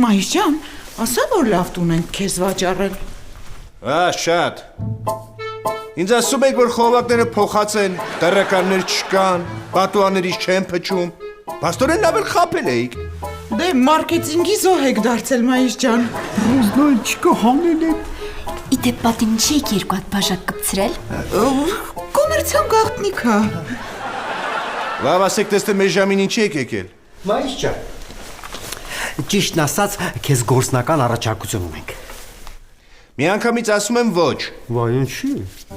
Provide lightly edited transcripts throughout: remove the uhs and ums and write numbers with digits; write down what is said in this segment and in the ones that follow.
Մայիս ջան, ասա որ լավ տուն ենք քեզ վաճառել։ Շատ։ Ինձ ասում եք, որ խողովակները փոխած են, տեղականներ չկան, պատուաներից չեն փչում։ Պաստորեն լավ էլ խաբել էիք։ Դե մարքեթինգի զոհ եք դարձել Մայիս ջան։ Ռոզդան չկա հանել է։ Իդեպ պատին չի եք երկու հատ բաժակ կպցրել։ Կոմերցիոն գաղտնիքա։ Լավ ասեք, տեսնեմ մեզ ժամին ինչի եք եկել։ Մայիս ջան։ Ճիշտն ասած, քեզ գործնական առաջարկություն ունենք։ Միանգամից ասում եմ ոչ։ Վայ ինչի։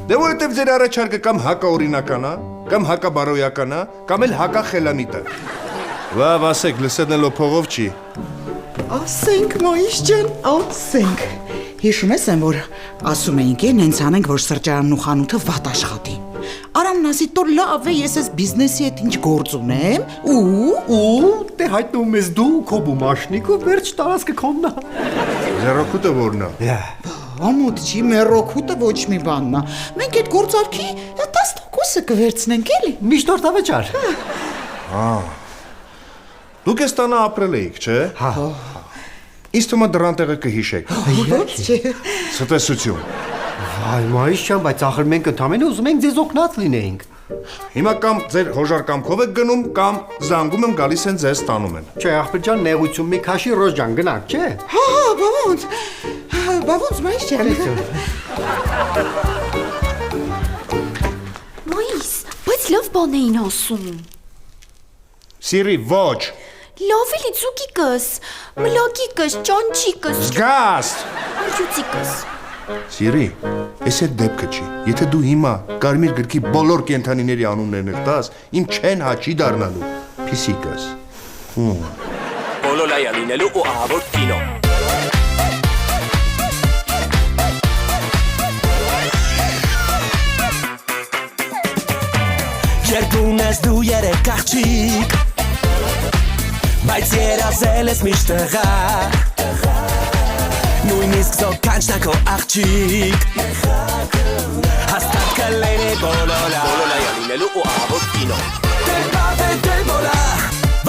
Դե որովհետև ձեր առաջարկը կամ հակաօրինական է, կամ հակաբարոյական է, կամ էլ հակախելամիտ է։ Լավ ասեք, լսելնելով փողով չի։ Ասենք Մայիս ջան, ասենք։ Հիշում ես եմ, որ ասում էինք նենց անենք, որ սրճարանն ու խանութը վատ աշխատի։ Արամն ասի, տոր լավ է, ես ես բիզնեսի հետ ինչ գործ ունեմ, ու դե հայտնում ես դու քո բումաշնիկը վերջ տարածքը քոննա։ Ձեռոքուտը որն է։ ամոթ չի, մերոքուտը ոչ մի բանն է։ Մենք այդ գործարքի 10%-ը կվերցնենք էլի։ Միշտ օրտավճար։ Դուք այս տանը ապրել էիք, չէ։ Իսկ թվում է դրան տեղը կհիշեք։ Ոչ չէ։ Ցտեսություն։ Վայ Մայիս ջան, բայց ախր մենք ընդամենը ուզում ենք ձեզ օգնած լինեինք։ Հիմա կամ ձեր հոժար կամքով եք գնում, կամ զանգում եմ գալիս են ձեզ տանում են։ Չէ, ախպեր ջան, նեղություն մի քաշի Ռոզ ջան, գնանք, չէ։ Բավոնց Մայիս ջան։ Մայիս, բայց լավ բան էին ասում։ Սիրի, ոչ։ Լավ էլի ձուկիկս, մլակիկս, ճանչիկս, Զգաստ։ արջուծիկս։ Սիրի, այս այդ դեպքը չի։ Եթե դու հիմա կարմիր գրքի բոլոր կենթանիների անուններն տաս, իմ չեն հաճի դառնալու։ Փիսիկս։ Բոլոլայա լինելու ու ահավոր կինո։ Երկուն ես դու երեք աղջիկ, բայց երազել ես միշտ տղա, նույնիսկ զոկանչն քո աղջիկ, հաստատ կլինի բոլոլայա լինելու ու ահավոր կինո։ Դե բոլա,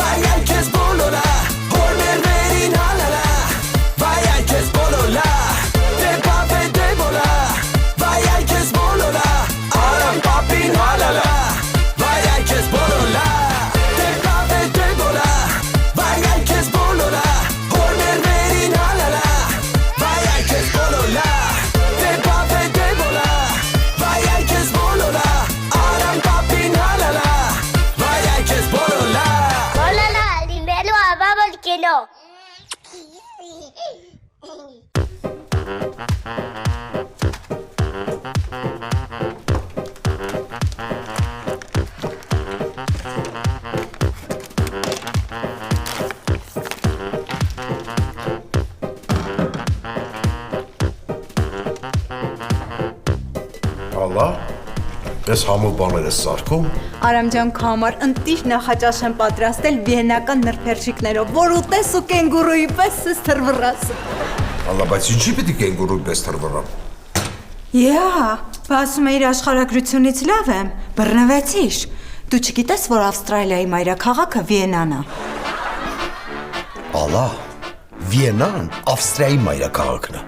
վայ այ քեզ բոլոլա, հորներներին հալալա, վայ այ քեզ բոլոլա, դե բոլա, վայ այ քեզ բոլոլա, արամ պապին հալալա, վայ այ քեզ բոլոլա, դե բոլա, վայ այ քեզ բոլոլա, հորներներին հալալա, վայ այ քեզ բոլոլա, դե բոլա, վայ այ քեզ բոլոլա, արամ պապին հալալա, վայ այ քեզ բոլոլա։ Բոլոլա, լինելու ահավոր կինո։ Ալա, ես համով բաներ ես սարքում։ Արամ ջան, քո համար ընտիր նախաճաշ եմ պատրաստել վիենական նրբերշիկներով, որ ուտես ու կենգուրուի պես ես թրվռաս։ Ալա, բայց ինչի պիտի կենգուրուի պես թրվռամ։ Բա ասում էիր աշխարհագրությունից լավ եմ, բռնվեցիր։ Դու չգիտես, որ Ավստրալիայի մայրաքաղաքը Վիենան է։ Ալա, Վիենան Ավստրիայի մայրաքաղաքն է։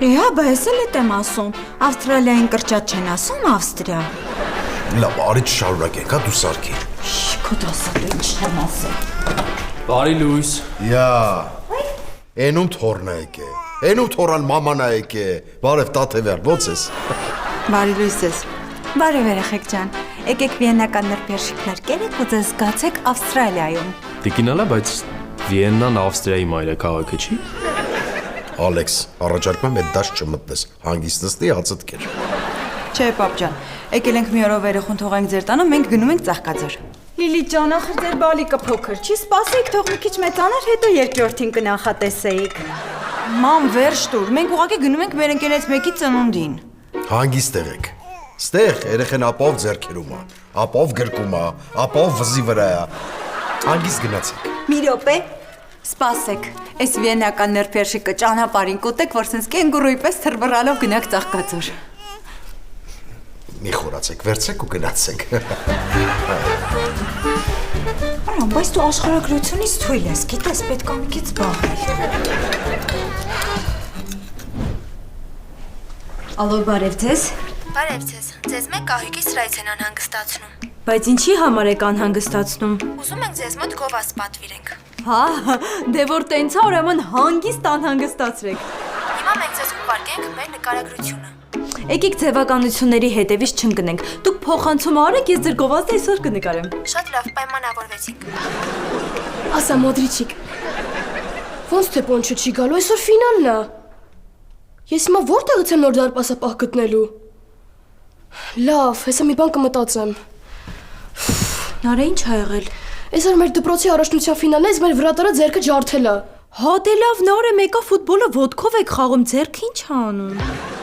Բա ես էլ եմ ասում, Ավստրալիային կրճատ չեն ասում Ավստրիա։ Լավ, արի չշարունակենք, դու սարքի։ Քո դասը ինչ եմ ասել։ Բարի լույս։ Էնում թորնա եկե։ Էնում թորան մամանա եկե։ Բարև տաթևյար, ո՞նց ես։ Բարի լույս ես։ Բարև երեխեք ջան։ Եկեք վիենական նրբերշիկներ կերեք ու ձեզ զգացեք Ավստրալիայում։ Տիկինալա, բայց Վիեննան Ավստրիայի մայրաքաղաքը չի։ Ալեքս, առաջարկում եմ այդ դաշ չմտնես, հանգիստ նստի հացդ կեր։ Չէ, պապ ջան, եկել ենք մի օրով երեխուն թողանք ձեր տանը, մենք գնում ենք Ծաղկաձոր։ Լիլի ջան, ախր ձեր բալիկը փոքր չի, սպասեք, թող մի քիչ մեծանար, հետո երկրորդին կնախատեսեիք։ Մամ, վերջ տուր, մենք ուղղակի գնում ենք մեր ընկերից մեկի ծնունդին։ Հանգիստ եղեք։ Ստեղ երեխեն ապով ձեռքերում է, ապով գրկում է, ապով վզի վրա է։ Հանգիստ գնացեք։ Մի րոպե, սպասեք, այս վիենական նրբերշիկը ճանապարհին կուտեք, որ sense կենգուրուի պես թրվռալով գնաք Ծաղկաձոր։ Մի խորացեք, վերցեք ու գնացեք։ Արամ, բայց դու աշխարհագրությունից թույլ ես, գիտես, պետք է մի քիչ զբաղվել։ Ալո, բարև ձեզ։ Բարև ձեզ։ Ձեզ մեկ կահույքի սրայց են անհանգստացնում։ Բայց ինչի համար եք անհանգստացնում։ Ուզում ենք ձեզ մոտ գովազ պատվիրենք։ Հա, դե որ տենց է, ուրեմն հանգիստ անհանգստացրեք։ Հիմա մենք ձեզ կուղարկենք մեր նկարագրությունը։ Եկեք ձևականությունների հետևից չընկնենք։ Դուք փոխանցում արեք, ես ձեր գովազդը այսօր կնկարեմ։ Շատ լավ, պայմանավորվեցինք։ Ասա Մոդրիչիկ։ Ոնց թե Պոնչը չի գալու, այսօր ֆինալն է։ Ես հիմա որտեղից եմ նոր դարպասապահ գտնելու։ Լավ, հեսա մի բան կմտածեմ։ Նարե ինչ ա եղել։ Այսօր մեր դպրոցի առաջնության ֆինալն է, իսկ մեր վրատարը ձեռքը ջարդել է։ Հա դե լավ, նորը մեկա ֆուտբոլը ոտքով եք խաղում, ձեռքը ինչ ա անում։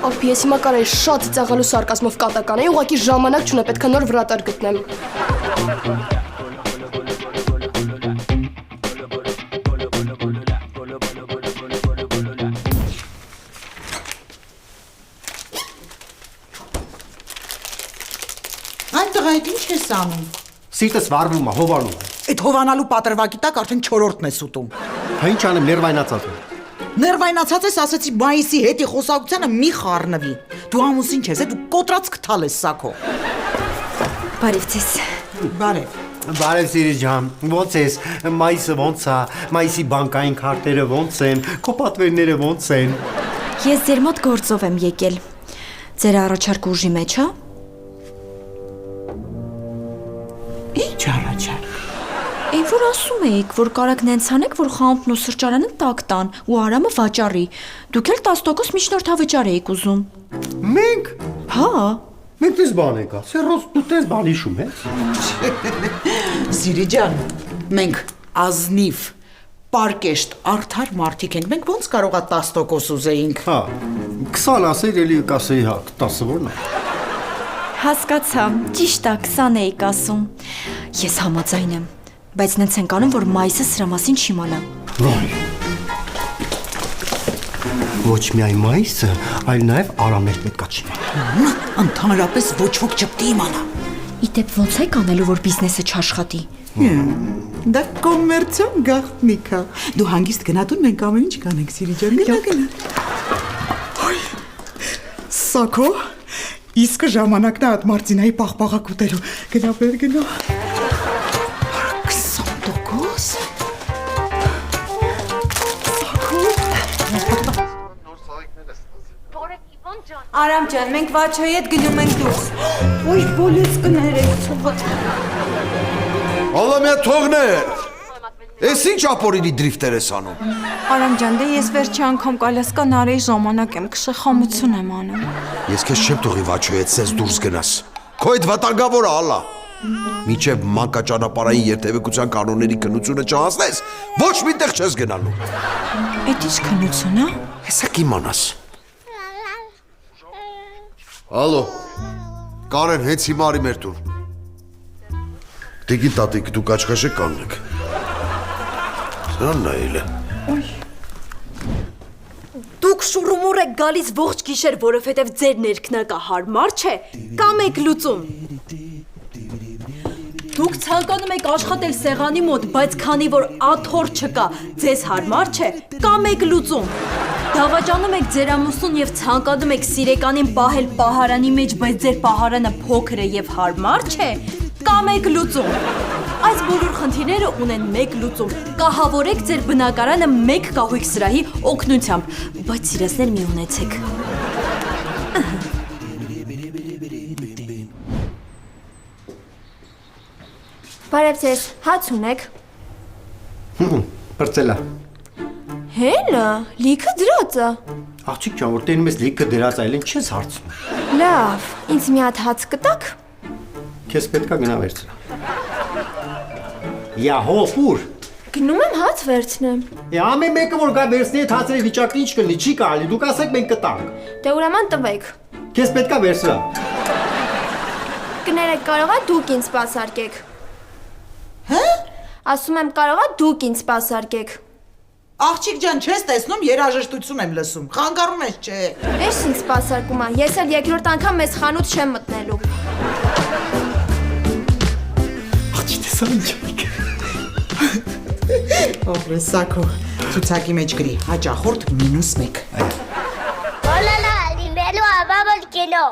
Ապի ես հիմա կարելի շատ ծիծաղալու սարկազմով կատական էի, ուղղակի ժամանակ չունեմ, պետք է նոր վրատար գտնեմ։ Այնտեղ այդ ինչ ես անում։ Սիրտս վառվում է, հովանում է։ Այդ հովանալու պատրվակի տակ արդեն 4-րդն ես ուտում։ Հա ինչ անեմ, ներվայնացած եմ։ Ներվայնացած ես, ասեցի մայիսի հետի խոսակցությանը մի խառնվի։ Դու ամուսին չես, դու կոտրած կթալ ես սակո։ Բարև ձեզ։ Բարև։ Բարև Սիրի ջան, ո՞նց ես։ Մայիսը ո՞նց է։ Մայիսի բանկային քարտերը ո՞նց են։ Քո պատվերները ո՞նց են։ Ես ձեր մոտ գործով եմ եկել։ Ձեր առաջարկը ուժի մեջ է։ Ինչ առաջարկ։ Այն որ ասում էիք, որ կարաք նենց անեք, որ խանութն ու սրճարանը տակ տան ու Արամը վաճառի։ Դուք էլ 10% միջնորդավճար էիք ուզում։ Մենք։ Հա։ Մենք դες բան եկա։ Սերոս դու դες բան հիշում ես։ Սիրի ջան, մենք ազնիվ, պարկեշտ, արդար մարդիկ ենք։ Մենք ոնց կարող է 10% ուզեինք։ Հա։ 20 ասեի, էլի կասեի հա, 10-ը որն է։ Հասկացա, ճիշտ է, 20 էիք ասում։ Ես համաձայն եմ, բայց նենց ենք անում, որ մայիսը սրա մասին չիմանա։ Վայ։ Ոչ միայն մայիսը, այլ նաև Արամել պետքա չիմանա։ Ընդհանրապես ոչ ոք չպետք է իմանա։ Իդեպ ոնց եք անելու, որ բիզնեսը չաշխատի։ Դա կոմերցիոն գաղտնիք է։ Դու հանգիստ գնա տուն, մենք ամեն ինչ կանենք, Սիրի ջան, գնա։ Սակո իսկ ժամանակն է այդ Մարտինայի պաղպաղակ ուտելու։ Գնա բեր գնա։ 20%։ Արամ ջան, մենք Վաչոյի հետ գնում ենք դուրս։ Ոյ բոլից կներեք ցողոց։ Ալամյա թողներ։ Էս ինչ ապորինի դրիֆտեր ես անում։ Արամ ջան, դե ես վերջի անգամ կալասկա նարեի ժամանակ եմ, քշախամություն եմ անում։ Ես քեզ չեմ թողի Վաչոյի հետ սես դուրս գնաս։ Քո այդ վտանգավորը ալա։ Միջև մանկաճանապարհային երթևեկության կանոնների քննությունը չհասնես, ոչ միտեղ չես գնալու։ Էդ ի՞նչ քննություն է։ Հեսա կիմանաս։ Ալո։ Կարեն, հենց հիմա արի մեր տուն։ Տիկի տատիկ, դուք աչքաշեք կանգնեք։ Սրան նայել է։ Դուք շուրումուր եք գալիս ողջ գիշեր, որովհետև ձեր ներքնակը հարմար չէ, կամ եք լուծում։ Դուք ցանկանում եք աշխատել սեղանի մոտ, բայց քանի որ աթոռ չկա, ձեզ հարմար չէ, կամ եք լուծում։ Դավաճանում եք ձեր ամուսնուն եւ ցանկանում եք սիրեկանին պահել պահարանի մեջ, բայց ձեր պահարանը փոքր է եւ հարմար չէ, կամ եք լուծում։ Այս բոլոր խնդիրները ունեն մեկ լուծում։ Կահավորեք ձեր բնակարանը մեկ կահույք սրահի օգնությամբ, բայց սիրասներ մի ունեցեք։ Բարև ձեզ, հաց ունեք։ Բրծելա։ Հելը, լիքը դրածը։ Աղջիկ ջան, որ տենում ես լիքը դրած այլեն չես հարցնում։ Լավ, ինձ մի հատ հաց կտաք։ Քեզ պետքա գնա վերցնա։ Յա հով ուր։ Գնում եմ հաց վերցնեմ։ Ամեն մեկը որ գա վերցնի այդ հացերի վիճակը ինչ կլինի, չի կարելի, դուք ասեք մենք կտանք։ Դե ուրեմն տվեք։ Քեզ պետքա վերցնա։ Կներեք, կարողա դուք ինձ սպասարկեք։ Հա? Ասում եմ, կարողա դուք ինձ սպասարկեք։ Աղջիկ ջան, չես տեսնում, երաժշտություն եմ լսում։ Խանգարում ես, չէ։ Էս ինձ սպասարկում է։ Ես էլ երկրորդ անգամ մեզ խանութ չեմ մտնելու։ Աղջիկ տեսա ինչ եք։ Ով սակո, ցուցակի մեջ գրի, հաճախորդ -1։ Օլալա, լինելու աբաբը կինո։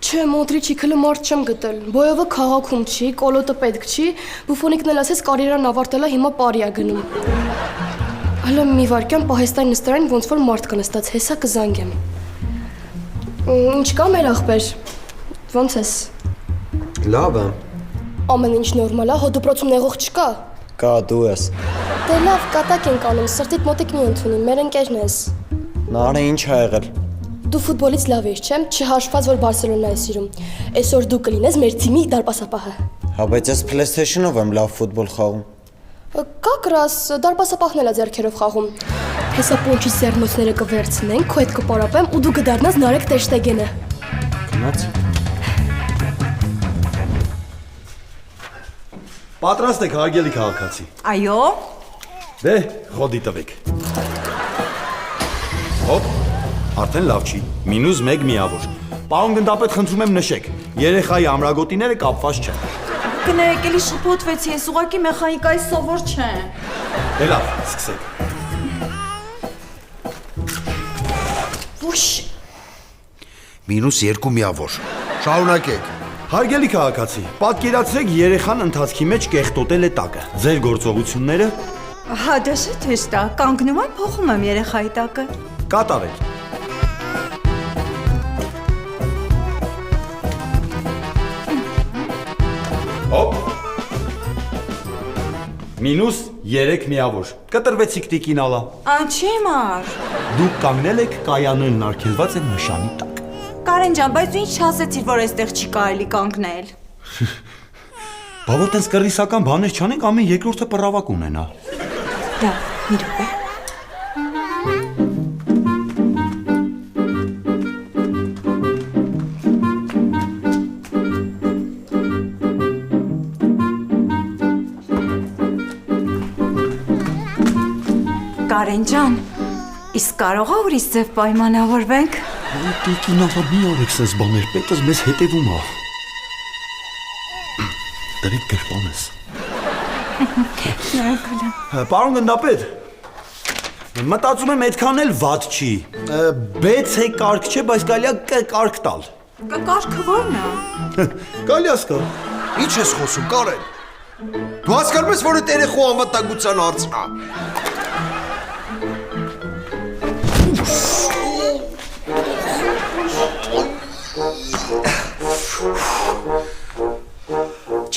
Չէ, Մոդրիչի քլը մարդ չեմ գտել։ Բոյովը քաղաքում չի, կոլոտը պետք չի, բուֆոնիկն էլ ասես կարիերան ավարտել է, հիմա պարի է գնում։ Հələ մի վարքյան պահեստային նստարան ոնց որ մարդ կնստած, հեսա կզանգեմ։ Ինչ կա մեր ախպեր։ Ոնց ես։ Լավ է։ Ամեն ինչ նորմալ է, հո դպրոցում նեղող չկա։ Կա դու ես։ Դե լավ, կատակ ենք անում, սրտիդ մոտիկ մի ընդունի, մեր ընկերն ես։ Նարը ինչ ա եղել։ Դու ֆուտբոլից լավ ես, չեմ, չհաշված որ Բարսելոնա ես սիրում։ Այսօր դու կլինես մեր թիմի դարպասապահը։ Հա բայց ես PlayStation-ով եմ լավ ֆուտբոլ խաղում։ Կակրաս դարպասապահն էլ է ձեռքերով խաղում։ Հեսա պոնչի սերմոցները կվերցնենք, քո հետ կպարապեմ ու դու կդառնաս Նարեկ Տերշտեգենը։ Գնաց։ Պատրաստ եք հարգելի քաղաքացի։ Այո։ Դե, խոդի տվեք։ Հոպ, արդեն լավ չի։ -1 միավոր։ Պարոն գնդապետ, խնդրում եմ նշեք, երեխայի ամրագոտիները կապված չեն։ Կներեք, էլի շփոթվեցի, ես ուղղակի մեխանիկայի սովոր չեմ։ Դե լավ, սկսեք։ Ոშ։ -2 միավոր։ Շարունակեք։ Հարգելի քաղաքացի, պատկերացրեք երեխան ընթացքի մեջ կեղտոտել է տակը։ Ձեր գործողությունները Հա, դա շատ հեշտ է, կանգնում եմ, փոխում եմ երեխայի տակը։ կատարեք։ Հոպ։ -3 միավոր։ Կտրվեցիք տիկինալա։ Անչի մար։ Դուք կանգնել եք կայաններն արգելված են նշանի տակ։ Կարեն ջան, բայց դու ինչ չասեցիր, որ այստեղ չի կարելի կանգնել։ Բա որ տենց կռիսական բաներ չանենք, ամեն երկրորդը պռավակ ունենա։ Դա, մի րոպե։ Կարեն ջան, իսկ կարող է ուրիշ ձև պայմանավորվենք։ Տիկինալա մի արեք սենց բաներ, պետս մեզ հետևում է։ Դրեք գրպանես։ Շնորհակալ եմ։ Պարոն գնդապետ, մտածում եմ այդքան էլ վատ չի։ B-C կարգ չէ, բայց կարելի է K կարգ տալ։ Կարգը ո՞րն է։ Կարելի է սկալ։ Ինչ ես խոսում, Կարեն։ Դու հասկանում ես, որ այդ երեխու անվտանգության հարցն է։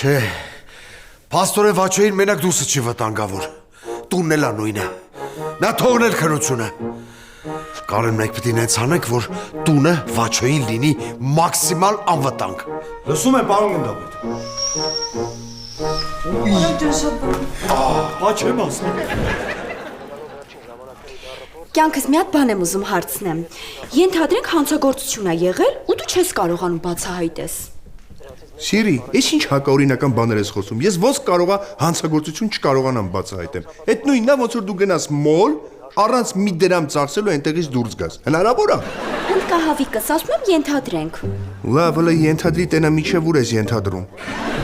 Չէ, պաստորեն Վաչոյին մենակ դուսը չի վտանգավոր, տունն էլ անույնը, նա թողնել քնությունը։ Կարեն մենք պիտի նենց անենք, որ տունը Վաչոյին լինի մաքսիմալ անվտանգ։ Լսում եմ, պարոն գնդապետ։ Բա չեմ ասում։ Կյանքս մի հատ բան եմ ուզում հարցնեմ։ Ենթադրենք հանցագործություն է եղել ու դու չես կարողանում բացահայտես։ Սիրի, ես ինչ հակաօրինական բաներ ես խոսում։ Ես ոնց կարողա հանցագործություն չկարողանամ բացահայտեմ։ Այդ նույնն է, ոնց որ դու գնաս մոլ, առանց մի դրամ ծախսելու այնտեղից դուրս գաս։ Հնարավոր է։ Հնդկահավիկս, ասում եմ ենթադրենք։ Լավ, հələ ենթադրի տենա միջև ուր ես ենթադրում։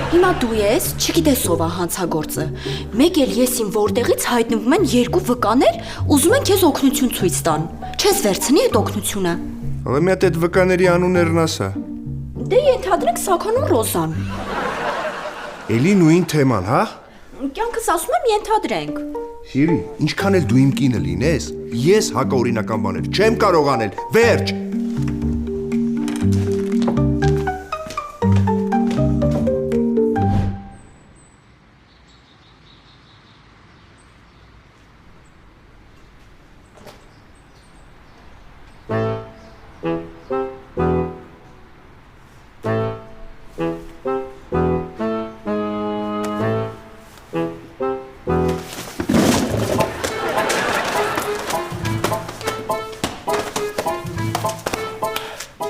Հիմա դու ես, չգիտես ով է հանցագործը։ Մեկ էլ ես իմ որտեղից հայտնվում են երկու վկաներ, ուզում են քեզ օգնություն ցույց տան։ Չես վերցնի այդ օգնությունը։ Հələ մի հատ այդ վկաների անուններն ասա։ Դե ենթադրենք Սաքան ու Ռոզան։ Էլի նույն թեման, հա։ Կյանքս ասում եմ ենթադրենք։ Սիրի, ինչքան էլ դու իմ կինը լինես, ես հակաօրինական բաներ չեմ կարող անել։ Վերջ։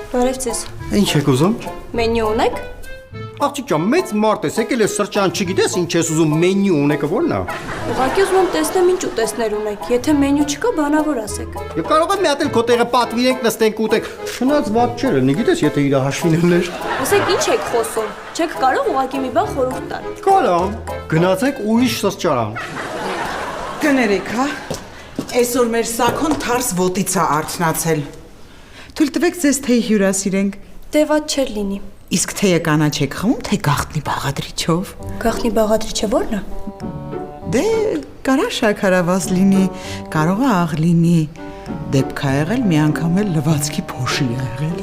Բարև ձեզ։ Ինչ եք ուզում։ Մենյու ունեք։ Աղջիկ ջան, մեծ մարդ ես, եկել ես սրճան, չգիտես ինչ ես ուզում, մենյու ունեկը ո՞րն է։ Ուղղակի ուզում եմ տեսնեմ ինչ ուտեստներ ունեք։ Եթե մենյու չկա, բանավոր ասեք։ Եվ կարող եմ մի հատ էլ քո տեղը պատվիրենք, նստենք ուտենք։ Շնած ված չէ, լինի, գիտես, եթե իր հաշվին ելներ։ Ասեք ինչ եք խոսում։ Չեք կարող ուղղակի մի բան խորհուրդ տալ։ Կարամ, գնացեք ուրիշ սրճարան։ Կներեք, հա։ Այսօր մեր Սաքոն թարս ոտից է արթնացել։ Թույլ տվեք ձեզ թեյ հյուրասիրենք։ Դե ված չէր լինի։ Իսկ թեյը կանաչ եք խմում, թե գաղտնի բաղադրիչով։ Գախնի բաղադրիչը ո՞րն է։ Դե կարա շաքարավազ լինի, կարող է աղ լինի։ Դեպք ա եղել մի անգամ էլ լվացքի փոշի ա եղել։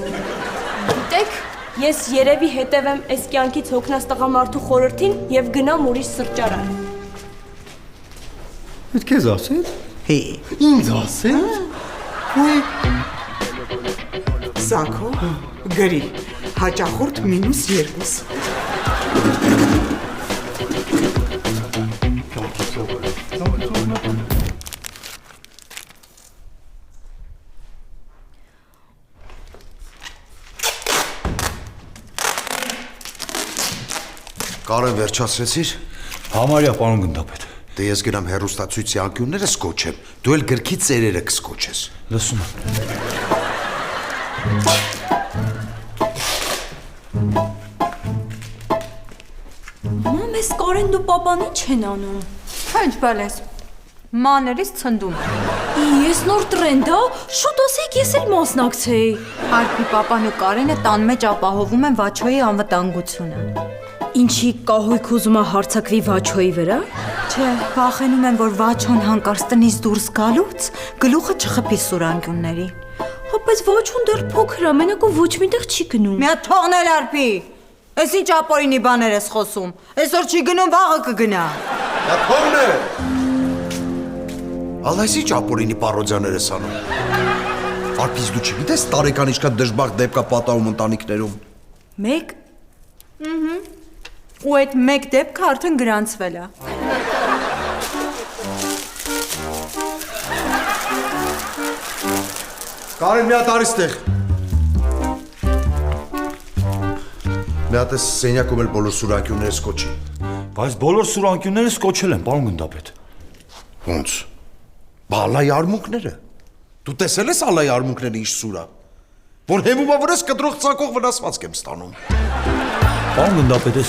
Գիտեք, ես երևի հետևեմ այս կյանքից հոգնած տղամարդու խորհրդին եւ գնամ ուրիշ սրճարան։ Այդ քեզ ասել։ Հե, Ինձ ասել։ Ոյ, Սակո, գրի, հաճախորդ -2։ Կարեն վերջացրեցիր։ Համարյա պարոն գնդապետ։ Դե ես գնամ հերոստացույցի անկյունները սկոչեմ։ Դու էլ գրքի ծերերը կսկոչես։ Լսում եմ։ Մամ, ես Կարեն դու պապան ինչ են անում։ Ինչ բալես։ Մաներից ցնդում է։ Ես նոր տրենդ, հա, շուտ ասեք ես էլ մասնակցեի։ Արփի papan ու Կարենը տան մեջ ապահովում են Վաչոյի անվտանգությունը։ Ինչի կահույք ուզում է հարցակվի Վաչոյի վրա։ Չէ, վախենում են, որ Վաչոն հանկարծ տնից դուրս գալուց գլուխը չխփի սուրանկյունների։ Հա, բայց Վաչոն դեռ փոքր է, մենակ ու ոչ միտեղ չի գնում։ Մի հատ թողնել Արփի։ Էս ինչ ապօրինի բաներ ես խոսում։ Այսօր չի գնում, վաղը կգնա։ Դա թողնե։ Ալայսի ճապորինի պարոդիաներ ես անում։ Արփիս դու չգիտես տարեկան ինչքան դժբախտ դեպք կա պատահում ընտանիքներում։ Մեկ։ Ու այդ մեկ դեպքը արդեն գրանցվել է։ Կարեն մի հատ արիստեղ։ Մի հատ էս սենյակում էլ բոլոր սուրանկյունները սկոչի։ Բայց բոլոր սուրանկյունները սկոչել են, պարոն գնդապետ։ Ոնց։ Բա ալայի արմունկները։ Դու տեսել ես ալայի արմունկները ինչ սուրա։ Որ հեմումա վրաս կտրող ծակող վնասվածք եմ ստանում։ Պարոն գնդապետ, ես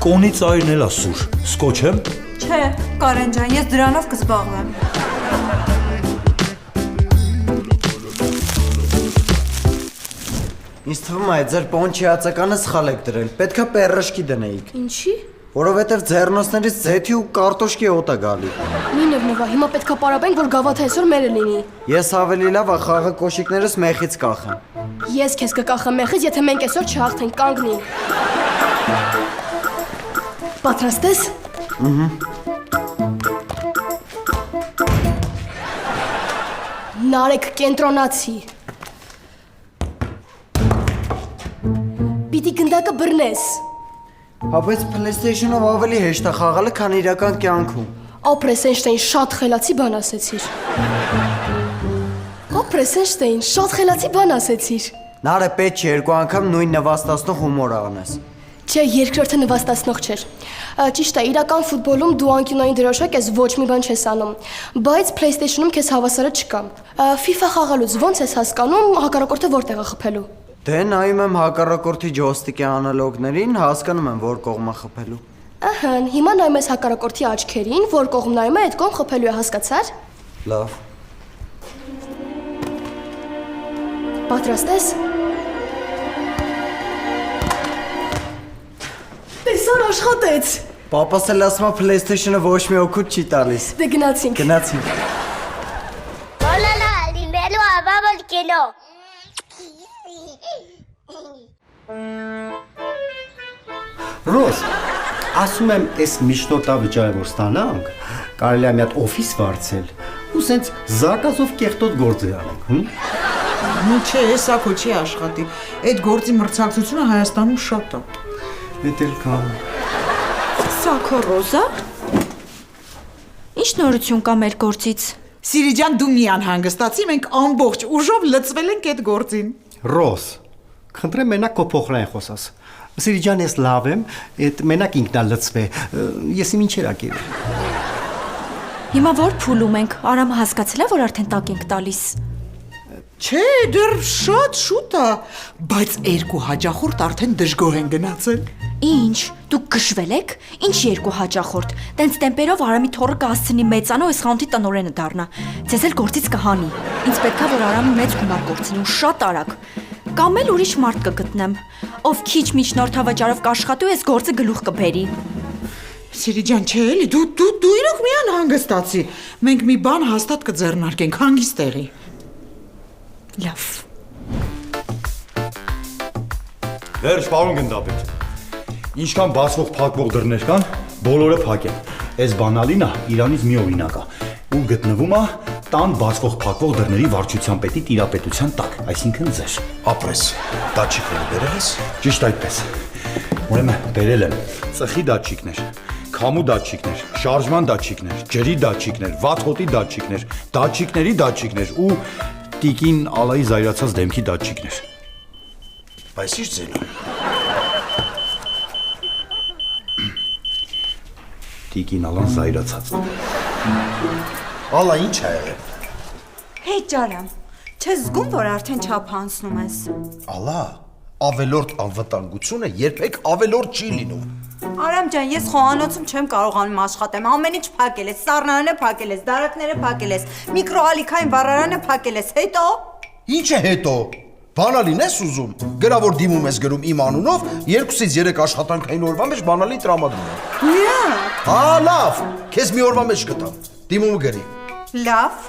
կոնի ծայրն էլ ասուր։ Սկոչեմ։ Չէ, Կարեն ջան, ես դրանով կզբաղվեմ։ Ինձ թվում է, ձեր պոնչիացականը սխալ եք դրել, պետքա պերրաշկի դնեիք։ Ինչի։ Որովհետև ձեռնոցներից ձեթի ու կարտոշկի օտ է գալի։ Մի նվնվա, հիմա պետքա պարաբենք, որ գավաթը այսօր մերը լինի։ Ես ավելի լավ է խաղը կոշիկներս մեխից կախեմ։ Ես քեզ կկախեմ մեխից, եթե մենք այսօր չհաղթենք, կանգնի։ Պատրաստ ես։ Նարեկ կենտրոնացի։ Պիտի գնդակը բռնես։ Հա բայց PlayStation-ով ավելի հեշտ է խաղալը, քան իրական կյանքում։ Ապրեսենշտեյն շատ խելացի բան ասեցիր։ Ապրեսենշտեյն շատ խելացի բան ասեցիր։ Նարե պետք չի երկու անգամ նույն նվաստացնող հումոր անես։ Չէ, երկրորդը նվաստացնող չէր։ Ճիշտ է, իրական ֆուտբոլում դու անկյունային դրոշակ ես, ոչ մի բան չես անում, բայց PlayStation-ում քեզ հավասարը չկա։ FIFA խաղալուց ոնց ես հասկանում հակառակորդը որտեղ է խփելու։ Դե նայում եմ հակառակորդի ջոյստիկի անալոգներին, հասկանում եմ, որ կողմը խփելու։ Ահա, հիմա նայում ես հակառակորդի աչքերին, որ կողմ նայում է, այդ կողմ խփելու է, հասկացար։ Լավ։ Պատրաստ ես։ Տեսան աշխատեց։ Պապաս էլ ասում է PlayStation-ը ոչ մի օգուտ չի տալիս։ Դե գնացինք։ Գնացինք։ Hola, dinero, vamos que no. Ռոզ, ասում եմ, այս միջնորդավճարը որ ստանանք, կարելի է մի հատ օֆիս վարձել ու սենց զակազով կեղտոտ գործեր անենք, Չէ, Սակո չի աշխատի։ Այդ գործի մրցակցությունը Հայաստանում շատ է։ Էդ էլ կա։ Սակո Ռոզա։ Ինչ նորություն կա մեր գործից։ Սիրի ջան, դու մի անհանգստացի, մենք ամբողջ ուժով լծվել ենք այդ գործին։ Ռոզ, խնդրեմ մենակ քո փոխրային խոսաս։ Սիրի ջան, ես լավ եմ, այդ մենակ ինքնա լծվե։ Ես իմ ինչեր ակել։ Հիմա որ փուլում ենք, Արամը հասկացել է, որ արդեն տակ ենք տալիս։ Չէ, դեռ շատ շուտ է, բայց երկու հաճախորդ արդեն դժգոհ են գնացել։ Ինչ, դուք գժվել եք? Ինչ երկու հաճախորդ։ Տենց տեմպերով Արամի թորը կհասցնի մեծանա ու այս խանութի տնօրենը դառնա։ Ձեզ էլ գործից կհանի։ Ինձ պետքա որ Արամը մեծ գումար կորցնի ու շատ արագ։ Կամ էլ ուրիշ մարդ կգտնեմ, ով քիչ միջնորդ հավաճարով կաշխատի ու այս գործը գլուխ կբերի։ Սիրի ջան, չէ էլի, դու իրոք մի անհանգստացի։ Մենք մի բան հաստատ կձեռնարկենք, հանգիստ տեղի։ Լավ։ Վերջ, պարոն գնդապետ։ Ինչքան բացվող փակվող դռներ կան, բոլորը փակ են։ Այս բանալին է Իրանից մի օրինակ է ու գտնվում է տան բացվող փակվող դռների վարչության պետի տիրապետության տակ, այսինքն ձեր։ Ապրես, դաչիկները բերել ես։ Ճիշտ այդպես։ Ուրեմն բերել եմ ծխի դաչիկներ, քամու դաչիկներ, շարժման դաչիկներ, ջրի դաչիկներ, վատ հոտի դաչիկներ, դաչիկների դաչիկներ ու տիկին Ալայի զայրացած դեմքի դաչիկներ։ Բայց ի՞նչ ձենը։ Տիկին Ալան զայրացած։ Ալա ինչ ա եղել։ Հեյ ջարամ, չես զգում, որ արդեն չափ հանցնում ես։ Ալա, ավելորդ անվտանգությունը երբեք ավելորդ չի լինում։ Արամ ջան, ես խոհանոցում չեմ կարողանում աշխատեմ, ամեն ինչ փակել ես, սառնարանը փակել ես, դարակները փակել ես, միկրոալիքային վառարանը փակել ես, հետո։ Ինչ է հետո։ Բանալին ես ուզում։ Գրա որ դիմում ես գրում իմ անունով, 2-ից 3 աշխատանքային օրվա մեջ բանալին տրամադրում եմ։ Հա, լավ, քեզ մի օրվա մեջ կտամ։ Դիմումը գրի։ Լավ։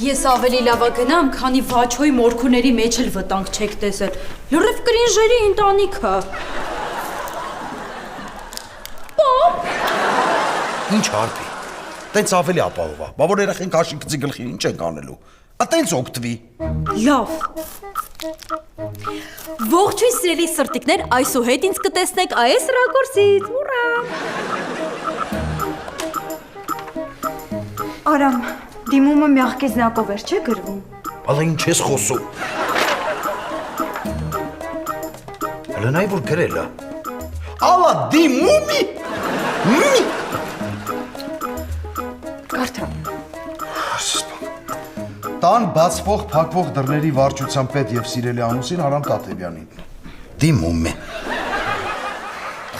Ես ավելի լավա գնամ, քանի Վաչոյի մորքուների մեջ էլ վտանգ չեք տեսել։ Լրիվ կրինժերի ընտանիքը։ Ինչ հարբի։ Տենց ավելի ապահով է։ Բա որ երախեն քաշի գծի գլխին ինչ ենք անելու։ Տենց օգտվի։ Լավ։ Ողջույն սիրելի սրտիկներ, այսուհետ ինձ կտեսնեք այս ռակուրսից։ Ուրա։ Արամ, դիմումը մягкий знакով էր, չէ՞ գրվում։ Ալա ինչ ես խոսում։ Հələ նայ որ գրել է։ Ալա դիմումի։ Կարդա։ Տան բացվող փակվող դռների վարչության պետ եւ սիրելի ամուսին Արամ Տատևյանին։ Դիմում է։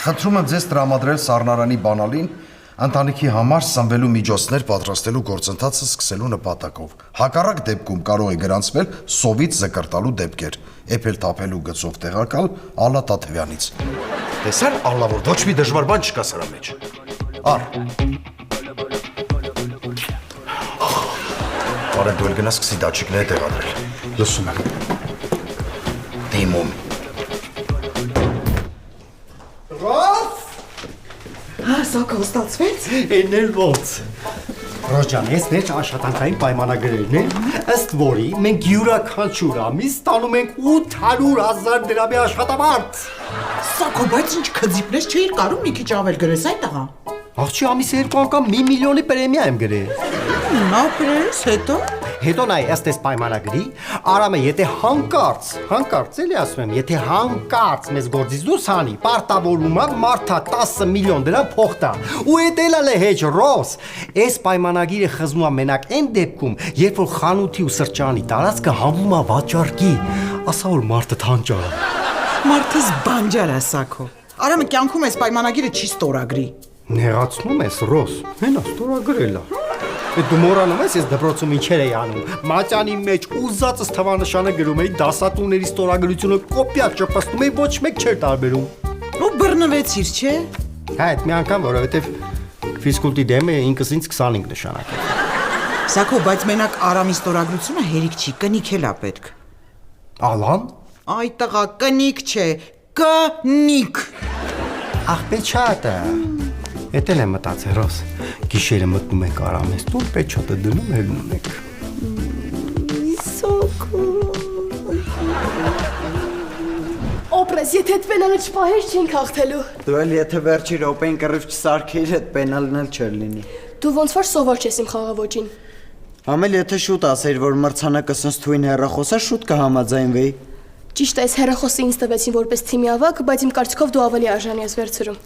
Խնդրում եմ ձեզ տրամադրել սառնարանի բանալին ընտանիքի համար սնվելու միջոցներ պատրաստելու գործընթացը սկսելու նպատակով։ Հակառակ դեպքում կարող է գրանցվել սովից զկրտալու դեպքեր։ Էփել թափելու գծով տեղակալ Ալա Տատևյանից։ Տեսար Ալլա որ ոչ մի դժվար բան չկա սրա մեջ։ Ար։ Բարև դու գնաս սկսի դաչիկները տեղադրել։ Լսում եմ։ Դիմում։ Սակո ստացվեց։ Էնել ոնց։ Ռոջան, ես մեր աշխատանքային պայմանագրերն են, ըստ որի մենք յուրաքանչյուր ամիս ստանում ենք 800,000 դրամի աշխատավարձ։ Սակո, բայց ինչ քծիպներ չէիր կարում մի քիչ ավել գրես այդ աղա։ Աղջի ամիսը 2 անգամ 1 միլիոնի պրեմիա եմ գրել։ Ապրես, հետո։ Հետո նայ, ըստ այս պայմանագրի, Արամը եթե հանկարծ էլի ասում եմ, եթե հանկարծ մեզ գործից դուրս հանի, պարտավորում է մարդա 10 միլիոն դրամ փող տա։ Ու էդ էլ է հեչ ռոս։ Այս պայմանագիրը խզում է մենակ այն դեպքում, երբ որ խանութի ու սրճարանի տարածքը համում է վաճառքի, ասա որ մարդը թանճար է։ Մարդս բանջար է, Սակո։ Արամը կյանքում այս պայմանագիրը չի ստորագրի։ Նեղացնում ես ռոս, հենա ստորագրել է։ Դու մոռանում ես ես դպրոցում ինչեր էի անում։ Մատյանի մեջ ուզածս թվանշանը գրում էի, դասատուների ստորագրությունը կոպիա ճպստում էի, ոչ մեկ չէր տարբերում։ Ու բռնվեցիր, չէ։ Հա, այդ մի անգամ, որովհետև ֆիզկուլտի դեմը ինքս ինձ 25 նշանակել։ Սակո, բայց մենակ Արամի ստորագրությունը հերիք չի, կնիք էլ է պետք։ Ալան։ Այ տղա, կնիք չէ, կնիք։ Աղբեչատը։ Էդ էլ եմ մտածել, ռոս։ Գիշերը մտնում ենք Արամես տուն, պեչոտը դնում հելնում ենք։ Սոկո։ Օպրես, եթե այդ պենալը չպահեր, չենք հաղթելու։ Դու էլ եթե վերջի րոպեին կռիվ չսարքեիր, այդ պենալն էլ չէր լինի։ Դու ոնց որ սովոր չես իմ խաղավոճին։ Համել եթե շուտ ասեիր, որ մրցանակը սնստույն հեռախոսա, շուտ կհամաձայնվեի։ Ճիշտ է, այս հեռախոսը ինձ տվեցին որպես թիմի ավակ, բայց իմ կարծիքով դու ավելի արժանի ես վերցրում։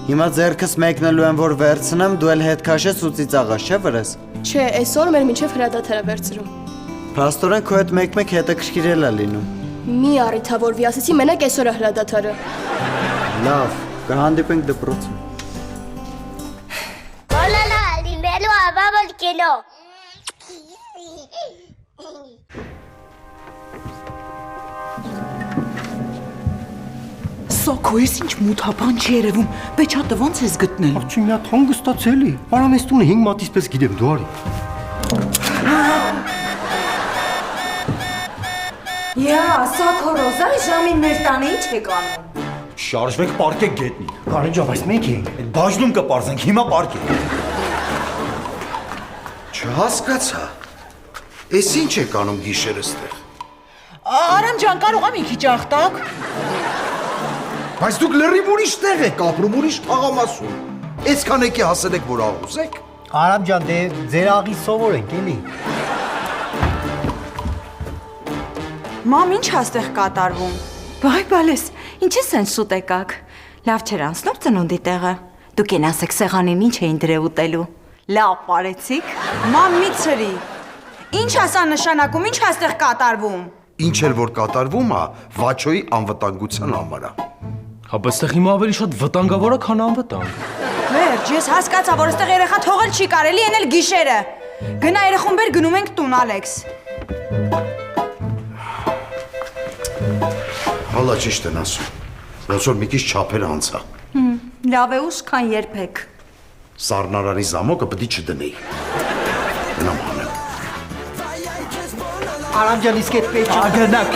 Հիմա ձեռքս մեկնելու եմ, որ վերցնեմ, դու էլ հետ քաշես ու ծիծաղաս, չէ՞ վրես։ Չէ, այսօր մեր մինչև հրադադար է վերցրում։ Փաստորեն քո հետ մեկ-մեկ հետաքրքիրել է լինում։ Մի առիթավորվի, ասեցի մենակ այսօր է հրադադարը։ Լավ, կհանդիպենք դպրոցում։ Բոլոլա, լինելու ավա որ կինո։ Սոքո, ես ինչ մութաբան չի երևում։ Պեչատը ո՞նց ես գտնել։ Աղջի մի հատ հանգստացելի։ Արամ ես տունը 5 մատից պես գիտեմ, դու արի։ Յա, Սոքո Ռոզա, ժամին մեր տանը ինչ եք անում։ Շարժվեք պարկեք գետնին։ Կարեն ջան, այս մենք ենք։ Այդ բաժնում կպարզենք, հիմա պարկեք։ Չհասկացա։ Էս ինչ եք անում գիշերը ստեղ։ Արամ ջան, կարող եմ մի քիչ աղտակ։ Բայց դուք լրիվ ուրիշ տեղ եք ապրում, ուրիշ թաղամասում։ Այսքան եկի հասել եք, որ աղուսեք։ Արամ ջան, դե ձեր աղի սովոր ենք, էլի։ Մամ, ինչ հաստեղ կատարվում։ Բայ բալես, ինչ ես են սուտ եկաք։ Լավ չեր անցնում ծնունդի տեղը։ Դուք են ասեք սեղանին ինչ էին դրել ուտելու։ Լավ բարեցիք։ Մամ, մի ծրի։ Ինչ ասա նշանակում, ինչ հաստեղ կատարվում։ Ինչ էլ որ կատարվում է, Վաչոյի անվտանգության համար է։ Հա, բայց այստեղ հիմա ավելի շատ վտանգավոր է, քան անվտանգ։ Վերջ, ես հասկացա, որ այստեղ երեխա թողել չի կարելի, են էլ գիշերը։ Գնա երեխուն բեր, գնում ենք տուն, Ալեքս։ Հալա ճիշտ են ասում։ Ոնց որ մի քիչ չափեր անցա։ Լավ է ուս, քան երբեք։ Սառնարանի զամոկը պետք է չդնեի։ Գնամ հանեմ։ Արամ ջան, իսկ այդ պեչը։ Ագնակ։